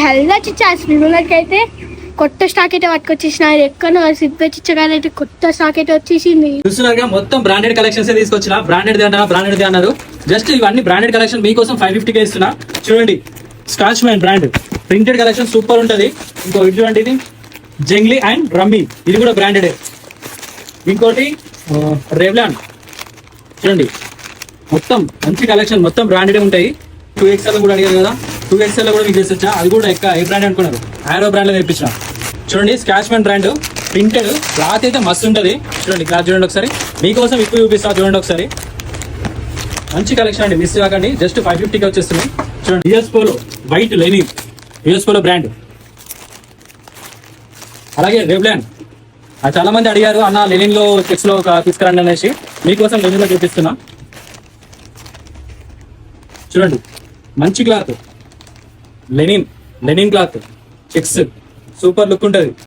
Health చిచ్చా స్కూల్కి అయితే కొత్త స్టాక్ అయితే పట్టుకొచ్చేసిన ఎక్కడో సిద్ధ చిచ్చగానే అయితే కొత్త స్టాక్ అయితే వచ్చేసింది. చూస్తున్నారుగా మొత్తం బ్రాండెడ్ కలెక్షన్స్ తీసుకొచ్చిన. బ్రాండెడ్ అన్నారు. జస్ట్ ఇవన్నీ బ్రాండెడ్ కలెక్షన్ మీకోసం 550 ఇస్తున్నా. చూడండి, scotch man brand printed collection super ఉంటది. ఇంకో ఇది చూడండి, ఇది జంగ్లీ అండ్ రమ్మీ, ఇది కూడా బ్రాండెడ్. ఇంకోటి రెవ్లాన్ చూడండి, మొత్తం మంచి కలెక్షన్, మొత్తం బ్రాండెడ్ ఉంటాయి. 2XL కూడా అడిగారు కదా, 2XL కూడా మీకు చేసొచ్చా. అది కూడా ఏ బ్రాండ్ అనుకున్నారు, ఆరో బ్రాండ్ లో తెప్పించిన. చూడండి, scotch man brand printed cloth అయితే మస్తు ఉంటది. చూడండి క్లాత్ చూడండి ఒకసారి, మీకోసం ఎక్కువ చూపిస్తా చూడండి ఒకసారి. మంచి కలెక్షన్ అండి, మిస్ కాకండి. జస్ట్ 550కి వచ్చేస్తుంది. చూడండి, US polo white Lenin, US polo brand. అలాగే రెవ్లాన్, చాలా మంది అడిగారు అన్న లెనిన్ లో చెక్స్ లో తీసుకురండి అనేసి, మీకోసం లెనిన్ లో చూపిస్తున్నా. చూడండి, మంచి cloth linen cloth checks, super look ఉంటది.